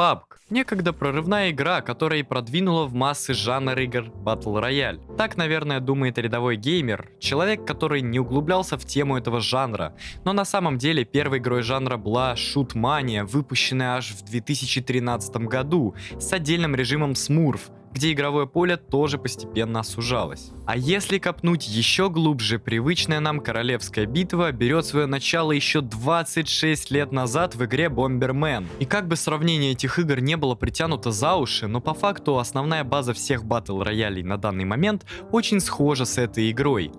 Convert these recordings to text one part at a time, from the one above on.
PUBG. Некогда прорывная игра, которая и продвинула в массы жанр игр Battle Royale. Так, наверное, думает рядовой геймер, человек, который не углублялся в тему этого жанра. Но на самом деле первой игрой жанра была Shoot Mania, выпущенная аж в 2013 году, с отдельным режимом Smurf, где игровое поле тоже постепенно сужалось. А если копнуть еще глубже, привычная нам королевская битва берет свое начало еще 26 лет назад в игре Bomberman. И как бы сравнение этих игр не было притянуто за уши, но по факту основная база всех батл роялей на данный момент очень схожа с этой игрой.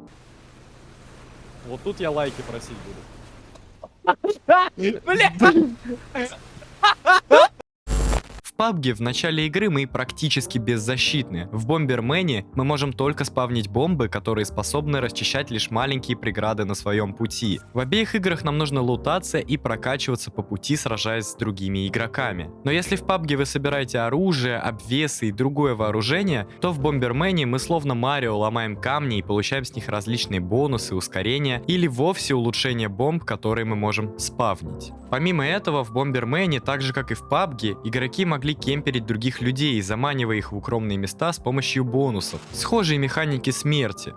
Вот тут я лайки просить буду. Бля! В PUBG в начале игры мы практически беззащитны. В Бомбермене мы можем только спавнить бомбы, которые способны расчищать лишь маленькие преграды на своем пути. В обеих играх нам нужно лутаться и прокачиваться по пути, сражаясь с другими игроками. Но если в PUBG вы собираете оружие, обвесы и другое вооружение, то в Бомбермене мы словно Марио ломаем камни и получаем с них различные бонусы, ускорения или вовсе улучшение бомб, которые мы можем спавнить. Помимо этого, в Бомбермене, так же как и в PUBG, игроки могли кемперить других людей, заманивая их в укромные места с помощью бонусов. Схожие механики смерти.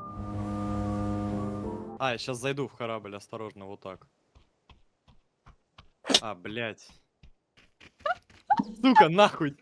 А, я сейчас зайду в корабль, осторожно, вот так. А, блять. Сука, нахуй.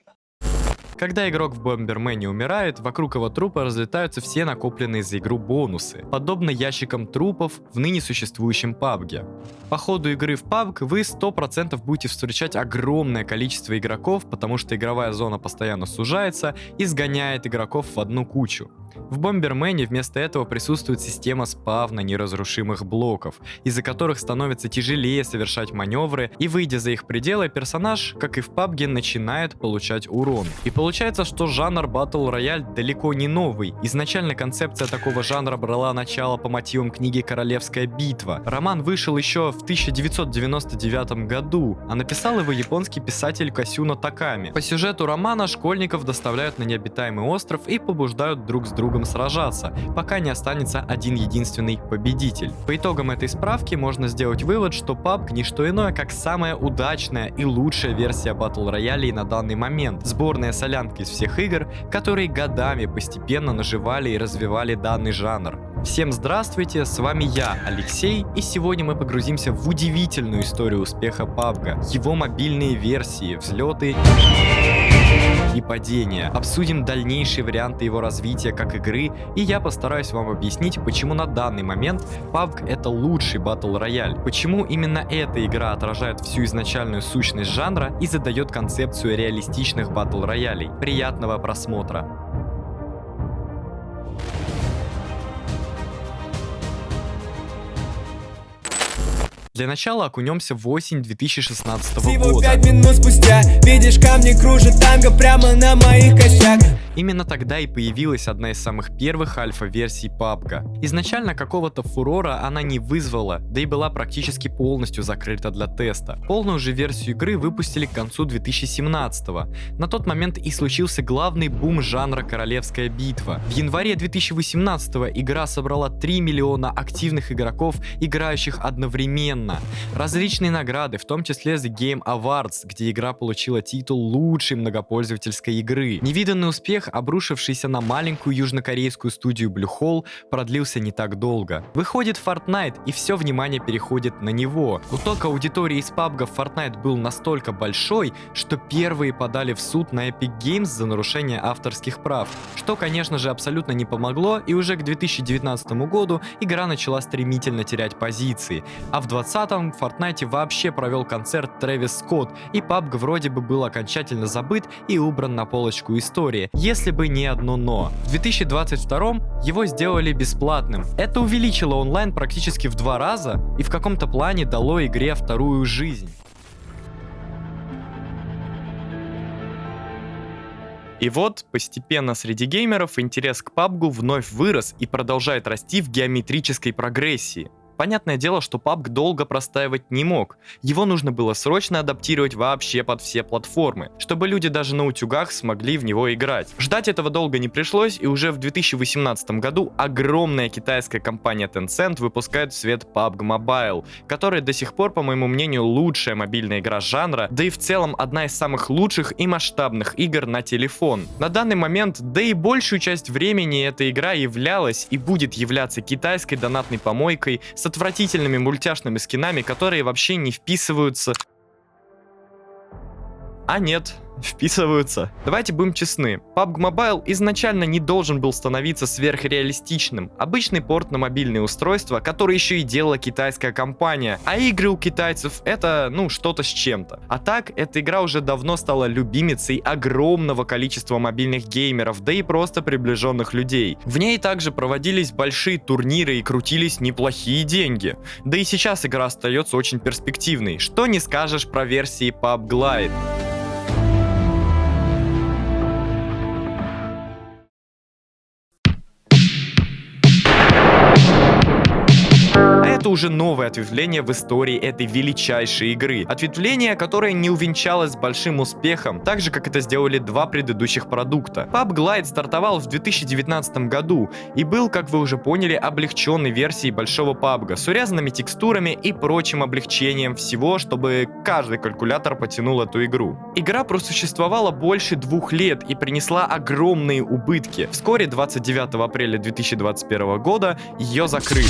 Когда игрок в Бомбермене умирает, вокруг его трупа разлетаются все накопленные за игру бонусы, подобно ящикам трупов в ныне существующем PUBG. По ходу игры в PUBG вы 100% будете встречать огромное количество игроков, потому что игровая зона постоянно сужается и сгоняет игроков в одну кучу. В Бомбермене вместо этого присутствует система спавна неразрушимых блоков, из-за которых становится тяжелее совершать маневры, и выйдя за их пределы, персонаж, как и в PUBG, начинает получать урон. И получается, что жанр Battle Royale далеко не новый. Изначально концепция такого жанра брала начало по мотивам книги «Королевская битва». Роман вышел еще в 1999 году, а написал его японский писатель Касюно Таками. По сюжету романа школьников доставляют на необитаемый остров и побуждают друг с другом сражаться, пока не останется один единственный победитель. По итогам этой справки можно сделать вывод, что PUBG не что иное, как самая удачная и лучшая версия Battle Royale на данный момент. Сборная солянка из всех игр, которые годами постепенно наживали и развивали данный жанр. Всем здравствуйте, с вами я, Алексей, и сегодня мы погрузимся в удивительную историю успеха PUBG, его мобильные версии, взлеты и падения. Обсудим дальнейшие варианты его развития как игры, и я постараюсь вам объяснить, почему на данный момент PUBG это лучший Battle Royale, почему именно эта игра отражает всю изначальную сущность жанра и задает концепцию реалистичных Battle Royale. Приятного просмотра! Для начала окунемся в осень 2016 Всего года. 5 минут спустя видишь, камни кружит танго прямо на моих костях. Именно тогда и появилась одна из самых первых альфа-версий PUBG. Изначально какого-то фурора она не вызвала, да и была практически полностью закрыта для теста. Полную же версию игры выпустили к концу 2017-го. На тот момент и случился главный бум жанра «Королевская битва». В январе 2018-го игра собрала 3 миллиона активных игроков, играющих одновременно. Различные награды, в том числе The Game Awards, где игра получила титул лучшей многопользовательской игры. Невиданный успех, обрушившийся на маленькую южнокорейскую студию Blue Hole, продлился не так долго. Выходит Fortnite, и все внимание переходит на него. Уток аудитории из PUBG в Fortnite был настолько большой, что первые подали в суд на Epic Games за нарушение авторских прав, что, конечно же, абсолютно не помогло, и уже к 2019 году игра начала стремительно терять позиции, а в 2020-м в Fortnite вообще провел концерт Трэвис Скотт, и PUBG вроде бы был окончательно забыт и убран на полочку истории, если бы не одно но. В 2022-м его сделали бесплатным. Это увеличило онлайн практически в 2 раза и в каком-то плане дало игре вторую жизнь. И вот, постепенно среди геймеров интерес к PUBG вновь вырос и продолжает расти в геометрической прогрессии. Понятное дело, что PUBG долго простаивать не мог. Его нужно было срочно адаптировать вообще под все платформы, чтобы люди даже на утюгах смогли в него играть. Ждать этого долго не пришлось, и уже в 2018 году огромная китайская компания Tencent выпускает в свет PUBG Mobile, которая до сих пор, по моему мнению, лучшая мобильная игра жанра, да и в целом одна из самых лучших и масштабных игр на телефон. На данный момент, да и большую часть времени эта игра являлась и будет являться китайской донатной помойкой с отвратительными мультяшными скинами, которые вообще не вписываются. А нет, вписываются. Давайте будем честны, PUBG Mobile изначально не должен был становиться сверхреалистичным. Обычный порт на мобильные устройства, который еще и делала китайская компания. А игры у китайцев это, что-то с чем-то. А так, эта игра уже давно стала любимицей огромного количества мобильных геймеров, да и просто приближенных людей. В ней также проводились большие турниры и крутились неплохие деньги. Да и сейчас игра остается очень перспективной. Что не скажешь про версии PUBG Lite. Это уже новое ответвление в истории этой величайшей игры. Ответвление, которое не увенчалось большим успехом, так же, как это сделали два предыдущих продукта. PUBG Lite стартовал в 2019 году и был, как вы уже поняли, облегченной версией большого PUBG с урезанными текстурами и прочим облегчением всего, чтобы каждый калькулятор потянул эту игру. Игра просуществовала больше 2 лет и принесла огромные убытки. Вскоре, 29 апреля 2021 года, ее закрыли.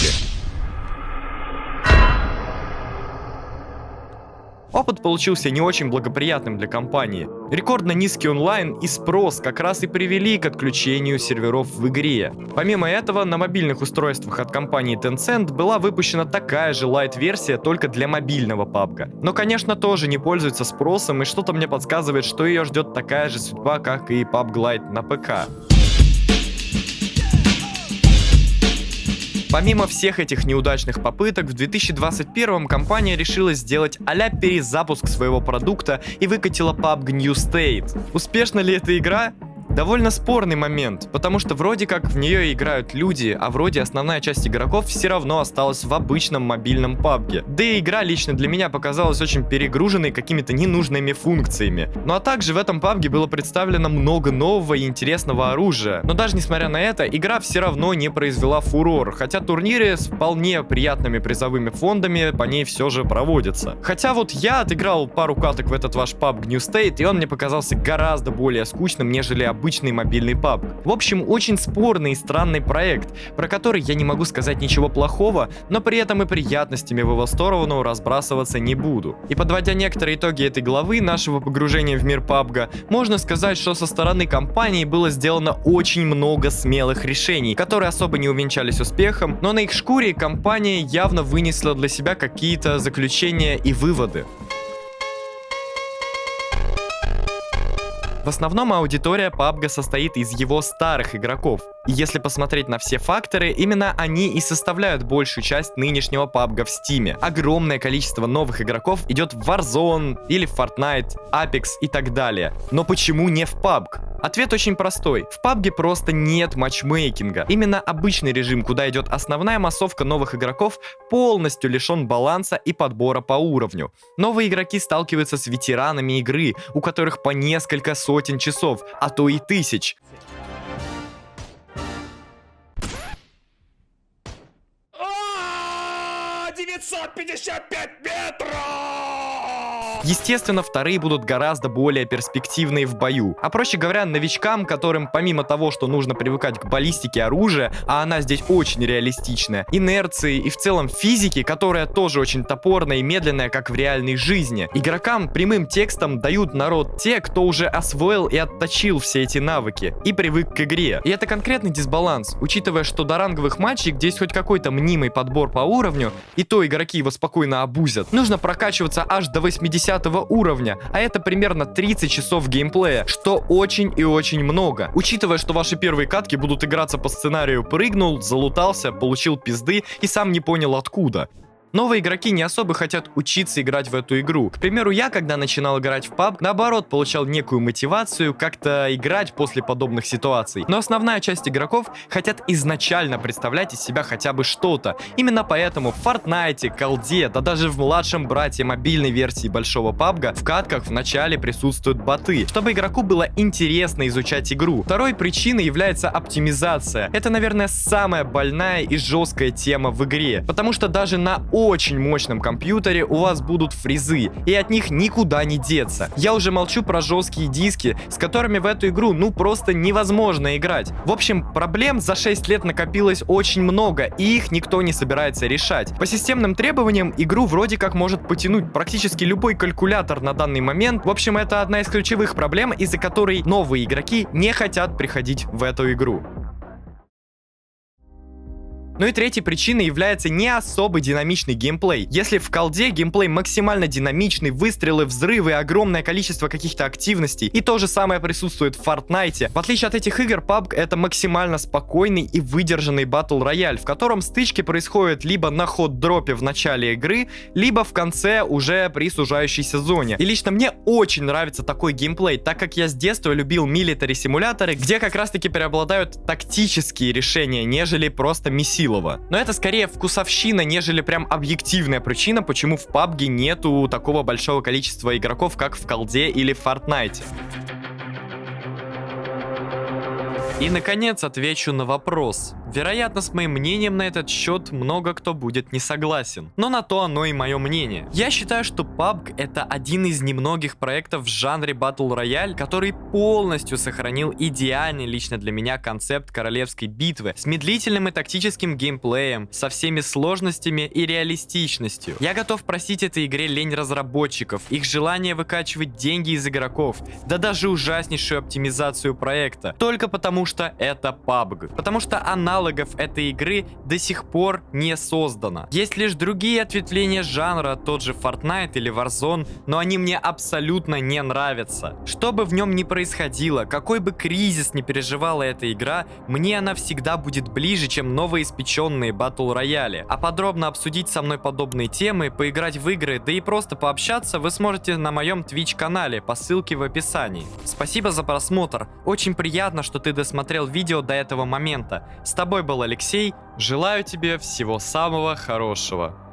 Опыт получился не очень благоприятным для компании. Рекордно низкий онлайн и спрос как раз и привели к отключению серверов в игре. Помимо этого, на мобильных устройствах от компании Tencent была выпущена такая же лайт-версия только для мобильного PUBG. Но, конечно, тоже не пользуется спросом, и что-то мне подсказывает, что ее ждет такая же судьба, как и PUBG Lite на ПК. Помимо всех этих неудачных попыток, в 2021 компания решила сделать а-ля перезапуск своего продукта и выкатила PUBG New State. Успешна ли эта игра? Довольно спорный момент, потому что вроде как в нее играют люди, а вроде основная часть игроков все равно осталась в обычном мобильном PUBG. Да и игра лично для меня показалась очень перегруженной какими-то ненужными функциями. Ну а также в этом PUBG было представлено много нового и интересного оружия. Но даже несмотря на это, игра все равно не произвела фурор, хотя турниры с вполне приятными призовыми фондами по ней все же проводятся. Хотя вот я отыграл пару каток в этот ваш PUBG New State, и он мне показался гораздо более скучным, нежели обычный мобильный PUBG. В общем, очень спорный и странный проект, про который я не могу сказать ничего плохого, но при этом и приятностями в его сторону разбрасываться не буду. И подводя некоторые итоги этой главы нашего погружения в мир PUBG, можно сказать, что со стороны компании было сделано очень много смелых решений, которые особо не увенчались успехом, но на их шкуре компания явно вынесла для себя какие-то заключения и выводы. В основном аудитория PUBG состоит из его старых игроков. И если посмотреть на все факторы, именно они и составляют большую часть нынешнего PUBG в Steam. Огромное количество новых игроков идет в Warzone или в Fortnite, Apex и так далее. Но почему не в PUBG? Ответ очень простой. В PUBG просто нет матчмейкинга. Именно обычный режим, куда идет основная массовка новых игроков, полностью лишен баланса и подбора по уровню. Новые игроки сталкиваются с ветеранами игры, у которых по несколько сотен часов, а то и тысяч. 955 метров! Естественно, вторые будут гораздо более перспективные в бою. А проще говоря, новичкам, которым помимо того, что нужно привыкать к баллистике оружия, а она здесь очень реалистичная, инерции и в целом физике, которая тоже очень топорная и медленная, как в реальной жизни, игрокам прямым текстом дают народ те, кто уже освоил и отточил все эти навыки и привык к игре. И это конкретный дисбаланс, учитывая, что до ранговых матчей, где есть хоть какой-то мнимый подбор по уровню, и то игроки его спокойно абузят, нужно прокачиваться аж до 80 уровня, а это примерно 30 часов геймплея, что очень и очень много. Учитывая, что ваши первые катки будут играться по сценарию: прыгнул, залутался, получил пизды и сам не понял откуда. Новые игроки не особо хотят учиться играть в эту игру. К примеру, я, когда начинал играть в PUBG, наоборот, получал некую мотивацию как-то играть после подобных ситуаций. Но основная часть игроков хотят изначально представлять из себя хотя бы что-то. Именно поэтому в Fortnite, колде, да даже в младшем брате мобильной версии большого PUBG в катках в начале присутствуют боты, чтобы игроку было интересно изучать игру. Второй причиной является оптимизация. Это, наверное, самая больная и жесткая тема в игре, потому что даже на очень мощном компьютере у вас будут фризы, и от них никуда не деться. Я уже молчу про жесткие диски, с которыми в эту игру ну просто невозможно играть. В общем, проблем за 6 лет накопилось очень много, и их никто не собирается решать. По системным требованиям игру вроде как может потянуть практически любой калькулятор на данный момент. В общем, это одна из ключевых проблем, из-за которой новые игроки не хотят приходить в эту игру. Ну и третьей причиной является не особо динамичный геймплей. Если в колде геймплей максимально динамичный, выстрелы, взрывы, огромное количество каких-то активностей, и то же самое присутствует в Fortnite, в отличие от этих игр, PUBG это максимально спокойный и выдержанный батл рояль, в котором стычки происходят либо на хот-дропе в начале игры, либо в конце уже при сужающейся зоне. И лично мне очень нравится такой геймплей, так как я с детства любил милитари-симуляторы, где как раз-таки преобладают тактические решения, нежели просто миссии. Но это скорее вкусовщина, нежели прям объективная причина, почему в PUBG нету такого большого количества игроков, как в колде или в Fortnite. И, наконец, отвечу на вопрос. Вероятно, с моим мнением на этот счет много кто будет не согласен. Но на то оно и мое мнение. Я считаю, что PUBG это один из немногих проектов в жанре Battle Royale, который полностью сохранил идеальный лично для меня концепт королевской битвы с медлительным и тактическим геймплеем, со всеми сложностями и реалистичностью. Я готов простить этой игре лень разработчиков, их желание выкачивать деньги из игроков, да даже ужаснейшую оптимизацию проекта, только потому что это PUBG. Потому что аналогов этой игры до сих пор не создано. Есть лишь другие ответвления жанра, тот же Fortnite или Warzone, но они мне абсолютно не нравятся. Что бы в нем ни происходило, какой бы кризис ни переживала эта игра, мне она всегда будет ближе, чем новоиспеченные Battle Royale. А подробно обсудить со мной подобные темы, поиграть в игры, да и просто пообщаться вы сможете на моем Twitch канале по ссылке в описании. Спасибо за просмотр, очень приятно, что ты досмотрел видео до этого момента. С тобой был Алексей, желаю тебе всего самого хорошего.